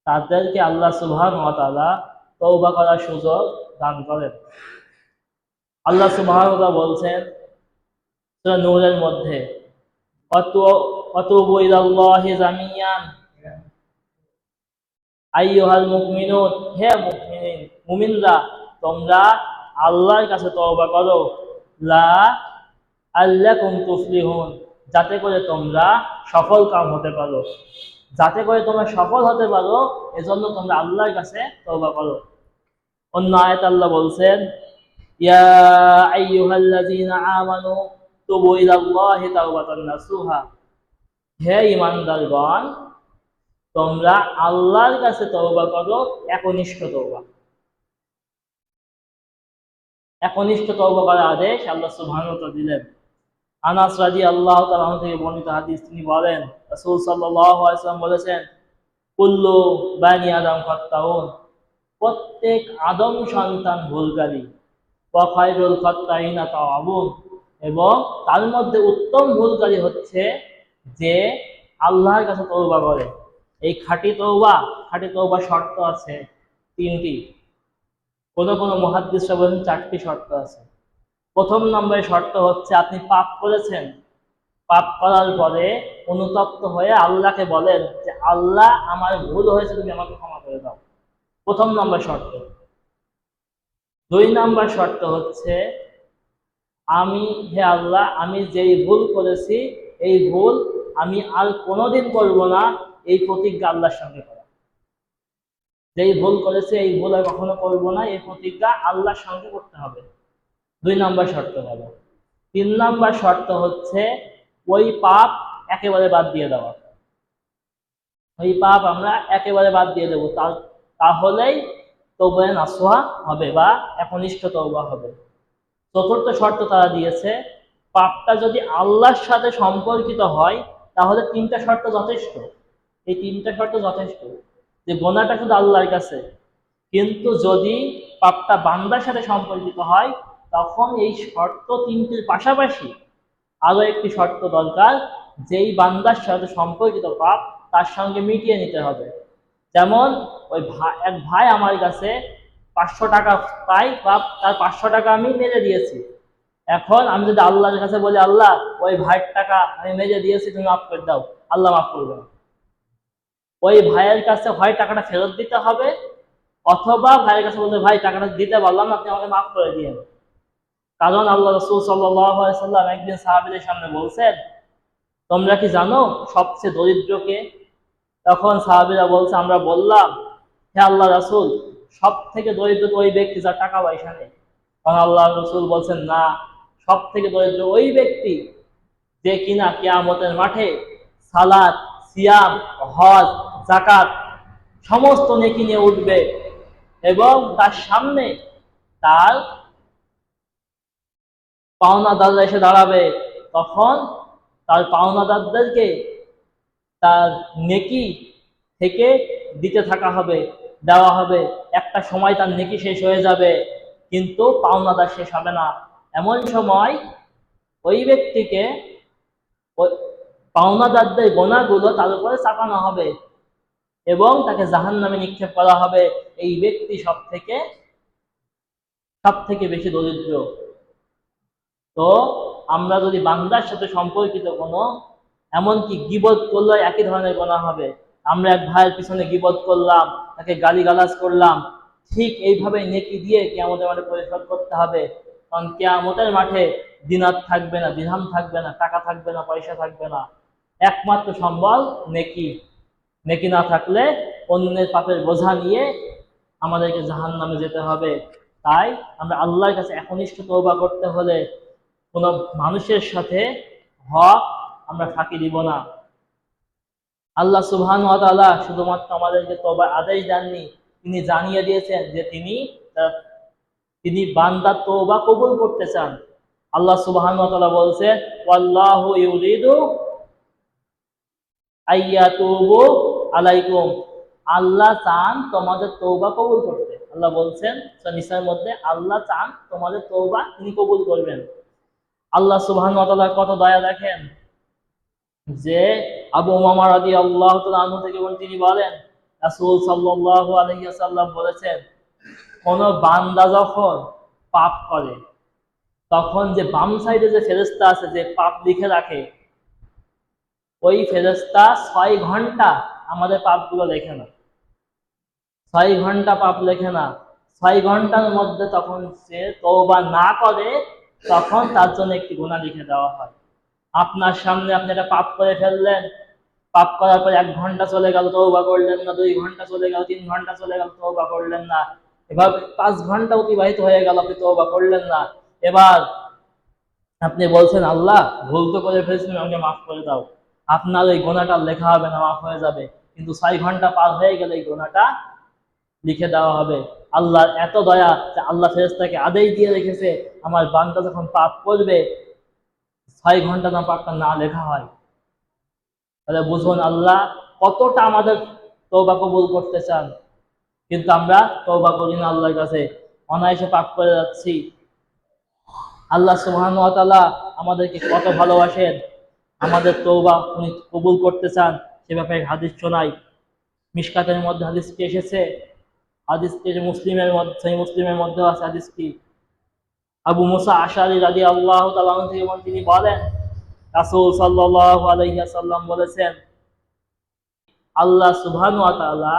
তাদেরকে আল্লাহ সুবহানাহু ওয়া তাআলা তওবা করার সুযোগ দান করেন। আল্লাহ সুবহানাহু ওয়া তাআলা বলছেন সূরা নূরের মধ্যে, ওয়াতুবু ইলাল্লাহি জামিয়ান আইয়ুহাল মুমিনুন, হে মুমিনরা তোমরা আল্লাহর কাছে তওবা করো, লা আল্লাকুম তুফলিহুন, যাতে করে তোমরা সফল কাম হতে পারো, যাতে করে তোমরা সফল হতে পারো এজন্য তোমরা আল্লাহর কাছে তওবা করো। অন্য আয়াতে আল্লাহ বলছেন, ইয়া আইয়ুহাল্লাযীনা আমানু তুবু ইলাল্লাহি তাওবাতান নাসুহা, হে ঈমানদারগণ তোমরা আল্লাহর কাছে তওবা করো একনিষ্ঠ তওবা। একনিষ্ঠ তওবা করার আদেশ আল্লাহ সুবহানাহু ওয়া তাআলা দিলেন। আনাস রাদিয়াল্লাহু তাআলা থেকে বর্ণিত হাদিস, তিনি বলেন রাসূল সাল্লাল্লাহু আলাইহি ওয়াসাল্লাম বলেছেন, কুল্লু বানি আদম খাত্তাউন, প্রত্যেক আদম সন্তান ভুলকারী, ওয়া খায়রুল খাত্তাইনা তাওয়াবুন, এবং তার মধ্যে উত্তম ভুলকারী হচ্ছে যে আল্লাহর কাছে তওবা করে। এই খাঁটি তওবা শর্ত আছে 3টি, কোন মুহাদ্দিসরা বলেন 4টি শর্ত আছে। প্রথম নম্বরের শর্ত হচ্ছে আপনি পাপ করেছেন, পাপ করার পরে অনুতপ্ত হয়ে আল্লাহকে বলেন যে আল্লাহ আমার ভুল হয়েছে, তুমি আমাকে ক্ষমা করে দাও, প্রথম নম্বর শর্ত। 2 নম্বর শর্ত হচ্ছে হে আল্লাহ আমি যেই ভুল করেছি এই ভুল আমি আর কোনোদিন করব না, এই প্রতিজ্ঞা আল্লাহর সঙ্গে করা। যেই ভুল করেছে এই ভুল আর কখনো করব না, এই প্রতিজ্ঞা আল্লাহর সঙ্গে করতে হবে। 2 নম্বর শর্ত হলো। 3 নম্বর শর্ত হচ্ছে ওই পাপ একেবারে বাদ দিয়ে দেওয়া। ওই পাপ আমরা একেবারে বাদ দিয়ে দেবো, তাহলেই তওবা নাসুহা হবে বা একনিষ্ঠ তওবা হবে। 4র্থ শর্ত তারা দিয়েছে, পাপটা যদি আল্লাহর সাথে সম্পর্কিত হয় তাহলে 3টা শর্ত যথেষ্ট। এই 3টা শর্ত যথেষ্ট, যে গুনাহটা শুধু আল্লাহর কাছে, কিন্তু যদি পাপটা বান্দার সাথে সম্পর্কিত হয় তখন এই শর্ত 3টির পাশাপাশি আরো একটি শর্ত দরকার, যেই বান্দার সাথে সম্পর্কিত পাপ তার সঙ্গে মিটিয়ে নিতে হবে। যেমন এক ভাই আমার কাছে 500 টাকা পাই, বা তার 500 টাকা আমি মেরে দিয়েছি। এখন আমি যদি আল্লাহর কাছে বলি আল্লাহ ওই ভাইয়ের টাকা আমি মেরে দিয়েছি, তুমি মাফ করে দাও, আল্লাহ মাফ করবে না। ওই ভাইয়ের কাছে হয় টাকাটা ফেরত দিতে হবে, অথবা ভাইয়ের কাছে বলতে ভাই টাকাটা দিতে পারলাম না, আপনি আমাকে মাফ করে দিয়েন। কারণ আল্লাহ রাসূল সাল্লাল্লাহু আলাইহি ওয়াসাল্লাম একদিন সাহাবীদের সামনে বলছেন, তোমরা কি জানো সবচেয়ে দরিদ্র কে? তখন সাহাবীরা বলছে, আমরা বললাম হে আল্লাহ রাসূল সব থেকে দরিদ্র তো ওই ব্যক্তি যার টাকা পয়সা নেই। তখন আল্লাহ রাসূল বলছেন, না, সব থেকে দরিদ্র ওই ব্যক্তি যে কিনা কিয়ামতের মাঠে সালাত, সিয়াম, হজ, যাকাত সমস্ত নেকি নিয়ে উঠবে এবং তার সামনে তার পাওনাদাররা এসে দাঁড়াবে, তখন তার পাওনাদারদেরকে তার নেকি থেকে দিতে থাকা হবে, দেওয়া হবে। একটা সময় তার নেকি শেষ হয়ে যাবে কিন্তু পাওনাদার শেষ হবে না। এমন সময় ওই ব্যক্তিকে পাওনাদারদের গোনাগুলো তার উপরে চাপানো হবে এবং তাকে জাহান্নামে নিক্ষেপ করা হবে। এই ব্যক্তি সব থেকে বেশি দরিদ্র। তো আমরা যদি বান্দার সাথে সম্পর্কিত কোনো, এমনকি গীবত করলে একই ধরনের গুনাহ হবে। আমরা এক ভাইয়ের পিছনে গীবত করলাম, তাকে গালিগালাজ করলাম, ঠিক এইভাবে নেকি দিয়ে কিয়ামতের মাঠে পরিশোধ করতে হবে। কারণ কিয়ামতের মাঠে দিনার থাকবে না, দিরহাম থাকবে না, টাকা থাকবে না, পয়সা থাকবে না, একমাত্র সম্বল নেকি। নেকি না থাকলে অন্যের পাপের বোঝা নিয়ে আমাদেরকে জাহান্নামে যেতে হবে। তাই আমরা আল্লাহর কাছে একনিষ্ঠ তওবা করতে হলে কোন মানুষের সাথে হক আমরা ফাঁকি দিব না। আল্লাহ সুবহানাহু ওয়া তাআলা শুধুমাত্র আমাদেরকে তওবার আদেশ দেননি, তিনি জানিয়ে দিয়েছেন যে তিনি বান্দার তওবা কবুল করতে চান। আল্লাহ সুবহানাহু ওয়া তাআলা বলছেন, ওয়াল্লাহু ইউরিদু আইয়াতুবু আলাইকুম, আল্লাহ চান তোমাদের তওবা কবুল করতে। আল্লাহ বলছেন সূরা নিসার মধ্যে, আল্লাহ চান তোমাদের তওবা তিনি কবুল করবেন। আল্লাহ সুবহানাহু ওয়া তাআলা কত দয়া দেখেন, যে আবু উমামা রাদিয়াল্লাহু তাআলা আনহু থেকে তিনি বলেন রাসূল সাল্লাল্লাহু আলাইহি ওয়াসাল্লাম বলেছেন, কোন বান্দা যখন পাপ করে তখন যে বাম সাইডে যে ফেরেশতা আছে যে পাপ লিখে রাখে, ওই ফেরেশতা 6 ঘন্টা আমাদের পাপগুলো লেখে না। 6 ঘন্টা পাপ লেখে না। 6 ঘন্টার মধ্যে তখন সে তওবা না করে, তখন তার জন্য একটি গুনাহ লিখে দেওয়া হয়। আপনার সামনে আপনি একটা পাপ করে ফেললেন, পাপ করার পর 1 ঘন্টা চলে গেল, তওবা করলেন না, 2 ঘন্টা চলে গেল, 3 ঘন্টা চলে গেল, তওবা করলেন না, এভাবে 5 ঘন্টা অতিবাহিত হয়ে গেল, আপনি তওবা করলেন না। এবার আপনি বলছেন, আল্লাহ ভুল তো করে ফেলেছি, আমাকে মাফ করে দাও। আপনার ওই গুনাহটা লেখা হবে না, মাফ হয়ে যাবে, কিন্তু 6 ঘন্টা পার হয়ে গেলে এই গুনাহটা লিখে দেওয়া হবে। আল্লাহর এত দয়া যে আল্লাহ ফেরেশতাকে আদেশ দিয়ে রেখেছে, আমার বান্দা যখন পাপ করবে 6 ঘন্টা যেন পাপটা না লেখা হয়। তাহলে বুঝুন আল্লাহ কতটা আমাদের তওবা কবুল করতে চান, কিন্তু আমরা তওবা করি না আল্লাহর কাছে, অনায়াসে পাপ করে যাচ্ছি। আল্লাহ সুবহানাহু ওয়া তাআলা আমাদেরকে কত ভালোবাসেন, আমাদের তওবা উনি কবুল করতে চান, সে ব্যাপারে হাদিস শোনাই। মিশকাতের মধ্যে হাদিসটি এসেছে, হাদিসটি মুসলিমের মধ্যে, সহিহ মুসলিমের মধ্যে আছে হাদিসটি। আবু মুসা আশআরী রাদিয়াল্লাহু তাআলা আনহু থেকে তিনি বলেন, রাসূল সাল্লাল্লাহু আলাইহি ওয়াসাল্লাম বলেছেন, আল্লাহ সুবহানাহু ওয়া তাআলা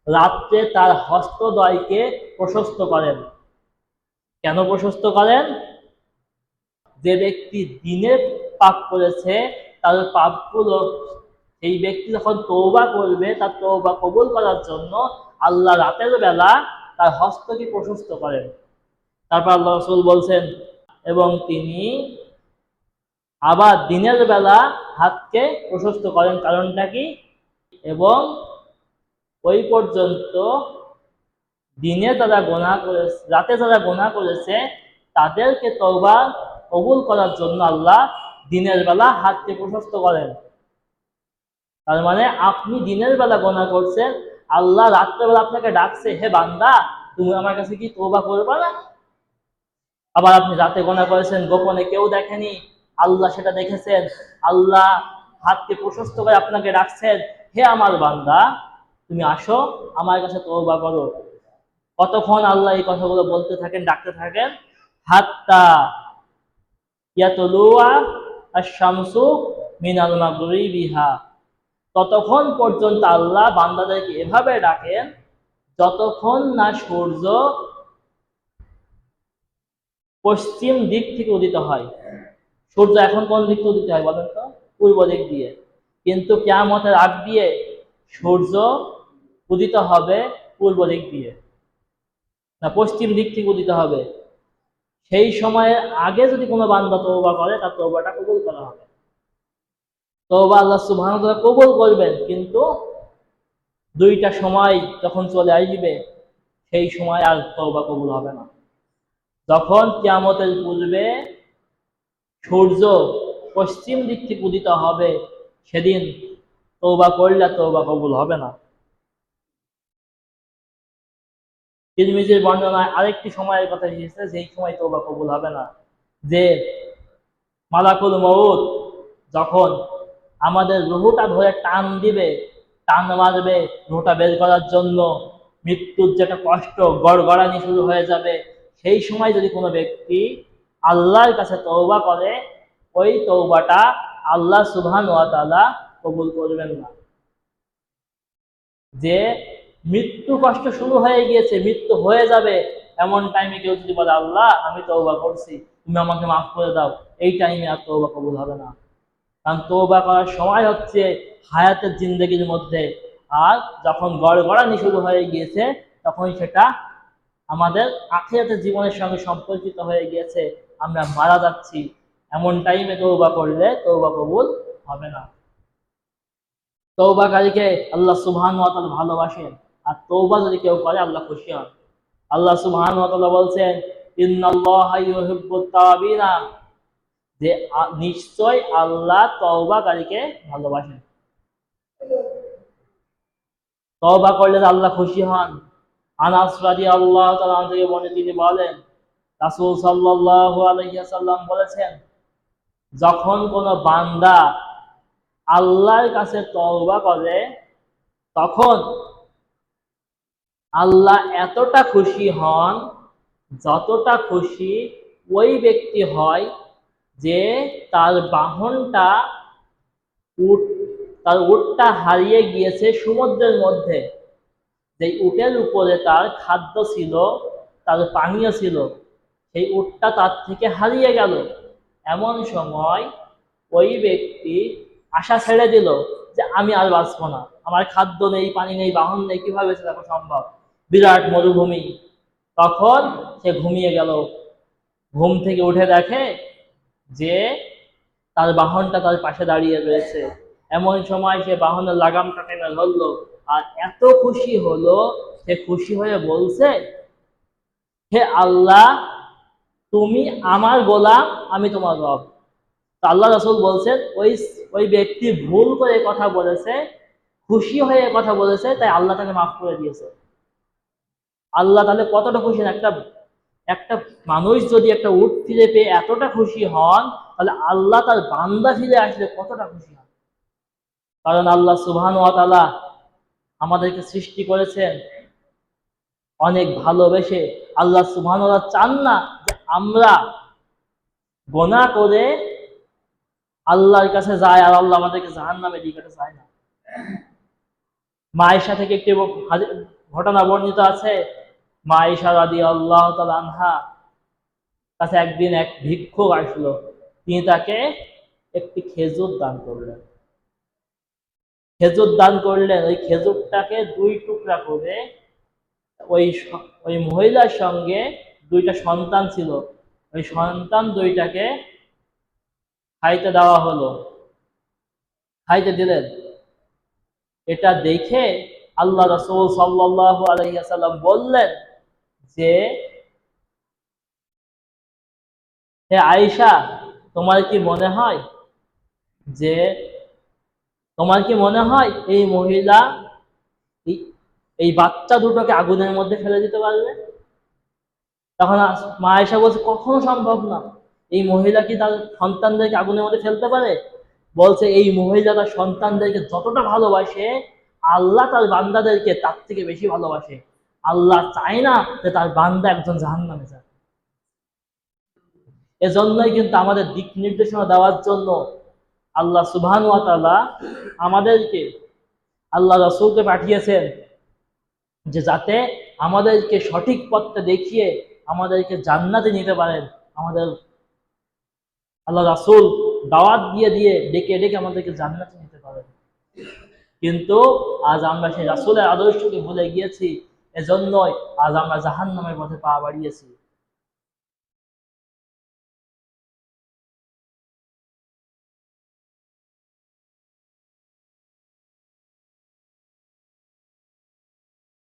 রাত্রে তার হস্তদ্বয়কে প্রশস্ত করেন। কেন প্রশস্ত করেন? যে ব্যক্তি দিনে পাপ করেছে তার পাপগুলো এই ব্যক্তি যখন তওবা করবে, তার তওবা কবুল করার জন্য আল্লাহ রাতের বেলা তার হস্তকে প্রশস্ত করেন। তারপর আল্লাহ রাসূল বলছেন, এবং তিনি আবার দিনের বেলা হাতকে প্রশস্ত করেন। কারণটা কি? এবং ওই পর্যন্ত দিনে তারা গুনাহ করেছে, রাতে যারা গুনাহ করেছে তাদেরকে তওবা কবুল করার জন্য আল্লাহ দিনের বেলা হাতকে প্রশস্ত করেন। তার মানে আপনি দিনের বেলা গুনাহ করছেন, আল্লাহ রাত্রেবেলা আপনাকে ডাকছে, হে বান্দা তুমি আমার কাছে কি তওবা করবে না? আবার আপনি রাতে গুনাহ করেছেন, গোপনে কেউ দেখেনি, আল্লাহ সেটা দেখেছেন, আল্লাহ হাতকে প্রশস্ত করে আপনাকে ডাকছেন, হে আমার বান্দা তুমি আসো আমার কাছে তওবা করো। কতক্ষণ আল্লাহ এই কথাগুলো বলতে থাকেন, ডাকতে থাকেন, হাত্তা ইয়াতলুয়া আশ-শামসু মিনাল মাগরিবিহা, ততক্ষণ পর্যন্ত আল্লাহ বান্দাদেরকে এভাবে ডাকেন যতক্ষণ না সূর্য পশ্চিম দিক থেকে উদিত হয়। সূর্য এখন কোন দিক থেকে উদিত হয় বলেন তো? পূর্ব দিক দিয়ে। কিন্তু কিয়ামতের আগ দিয়ে সূর্য উদিত হবে পূর্ব দিক দিয়ে, না পশ্চিম দিক থেকে উদিত হবে। সেই সময়ের আগে যদি কোনো বান্দা তওবা করে, তার তওবাটা কবুল করা হবে। তওবা আল্লাহ সুবহানাহু ওয়া তাআলা কবুল করবেন, কিন্তু দুইটা সময় যখন চলে আসবে সেই সময় আর তওবা কবুল হবে না। যখন কিয়ামতের পূর্বে সূর্য পশ্চিম দিক থেকে উদিত হবে, সেদিন তওবা করলে তওবা কবুল হবে না। তিরমিজির বর্ণনায় আরেকটি সময়ের কথা এসেছে, যেই সময় তওবা কবুল হবে না, যে মালাকুল মউত যখন আমাদের রুহটা ধরে টান দিবে, টান মারবে রুহটা বের করার জন্য, মৃত্যুর যেটা কষ্ট, গড়গড়ানি শুরু হয়ে যাবে, সেই সময় যদি কোনো ব্যক্তি আল্লাহর কাছে তওবা করে, ওই তওবাটা আল্লাহ সুবহানাহু ওয়া তাআলা কবুল করবেন না। যে মৃত্যু কষ্ট শুরু হয়ে গিয়েছে, মৃত্যু হয়ে যাবে, এমন টাইমে কেউ যদি বলে আল্লাহ আমি তওবা করছি, তুমি আমাকে মাফ করে দাও, এই টাইমে আর তওবা কবুল হবে না। কারণ তওবা করার সময় হচ্ছে হায়াতের জিন্দেগির মধ্যে, আর যখন গড়গড়ানি শুরু হয়ে গিয়েছে তখন সেটা আমাদের আখিরাতের জীবনের সঙ্গে সম্পর্কিত হয়ে গিয়েছে, আমরা মারা যাচ্ছি, এমন টাইমে তওবা করলে তওবা কবুল হবে না। তওবাকারীকে আল্লাহ সুবহানাহু ওয়া তাআলা ভালোবাসেন, আর তওবা যদি কেউ করে আল্লাহ খুশি হন। আল্লাহ সুবহানাহু ওয়া তাআলা বলছেন, ইন্নাল্লাহা ইউহিব্বুত তাওয়াবিনা, যে নিশ্চয় আল্লাহ তওবাকারীকে ভালোবাসেন। তওবা করলে আল্লাহ খুশি হন। আনাস রাদিয়াল্লাহু তাআলা থেকে বর্ণিত, তিনি বলেন রাসূল সাল্লাল্লাহু আলাইহি ওয়াসাল্লাম বলেছেন, যখন কোনো বান্দা আল্লাহর কাছে তওবা করে, তখন আল্লাহ এতটা খুশি হন যতটা খুশি ওই ব্যক্তি হয় যে তার বাহনটা উট তার উটটা হারিয়ে গিয়েছে সমুদ্রের মধ্যে। যে উটের উপরে তার খাদ্য ছিল, তার পানীয় ছিল, সেই উটটা তার থেকে হারিয়ে গেল। এমন সময় ওই ব্যক্তি আশা ছেড়ে দিল যে আমি আর বাঁচবো না, আমার খাদ্য নেই, পানি নেই, বাহন নেই, কিভাবে বেঁচে থাকা সম্ভব, বিরাট মরুভূমি। তখন সে ঘুমিয়ে গেল। ঘুম থেকে উঠে দেখে যে তার বাহনটা তার পাশে দাঁড়িয়ে রয়েছে। এমন সময় সে বাহনের লাগামটা টেনে ধরলো, আর এত খুশি হলো, সে খুশি হয়ে বলছে, হে আল্লাহ, তুমি আমার গোলাম, আমি তোমার রব। তো আল্লাহ রাসূল বলছেন, ওই ওই ব্যক্তি ভুল করে কথা বলেছে, খুশি হয়ে কথা বলেছে, তাই আল্লাহ তাকে মাফ করে দিয়েছে। আল্লাহ তাহলে কতটা খুশি! একটা একটা মানুষ যদি একটা উট ফিরে পেয়ে এতটা খুশি হন, তাহলে আল্লাহ তার বান্দা ফিরে আসলে কতটা খুশি হন। কারণ আল্লাহ সুবহানাহু ওয়া তাআলা আমাদেরকে সৃষ্টি করেছেন অনেক ভালোবেসে। আল্লাহ সুবহানাহু ওয়া তাআলা চান না যে আমরা গুনাহ করে আল্লাহর কাছে যাই আর আল্লাহ আমাদেরকে জাহান্নামে দিয়ে যায় না। মা আয়েশা থেকে একটি ঘটনা বর্ণিত আছে। মা আয়েশা রাদিয়াল্লাহু তাআলা আনহা কাছে একদিন এক ভিক্ষুক আসলো। তিনি তাকে একটি খেজুর দান করলেন। খেজুর দান করলেন, ওই খেজুরটাকে দুই টুকরা করে ওই ওই মহিলার সঙ্গে দুইটা সন্তান ছিল, ওই সন্তান দুইটাকে খাইতে দেওয়া হলো, খাইতে দিলেন। এটা দেখে আল্লাহ রাসূল সাল্লাল্লাহু আলাইহি ওয়াসাল্লাম বললেন যে, হে আয়েশা, তোমার কি মনে হয় যে তোমার কি মনে হয় এই মহিলা এই বাচ্চা দুটোকে আগুনের মধ্যে ফেলে দিতে পারবে? তখন মা আয়েশা বলছে, কখনো সম্ভব না। এই মহিলা কি তার সন্তানদেরকে আগুনের মধ্যে ফেলতে পারে? বলছে, এই মহিলা তার সন্তানদেরকে যতটা ভালোবাসে, আল্লাহ তার বান্দাদেরকে তার থেকে বেশি ভালোবাসে। আল্লাহ চায় না যে তার বান্দা একজন জাহান্নামে যায়। এজন্যই কিন্তু আমাদের দিক নির্দেশনা দেওয়ার জন্য আল্লাহ সুবহানাহু ওয়া তাআলা আমাদেরকে আল্লাহ রাসূলকে পাঠিয়েছেন, যে যাতে আমাদেরকে সঠিক পথটা দেখিয়ে আমাদেরকে জান্নাতে নিতে পারেন। আমাদের আল্লাহ রাসূল দাওয়াত দিয়ে দিয়ে ডেকে ডেকে আমাদেরকে জান্নাতে নিতে পারেন। কিন্তু আজ আমরা সেই রাসূলের আদর্শকে ভুলে গিয়েছি, এজন্যই আজ আমরা জাহান্নামের পথে পা বাড়িয়েছি।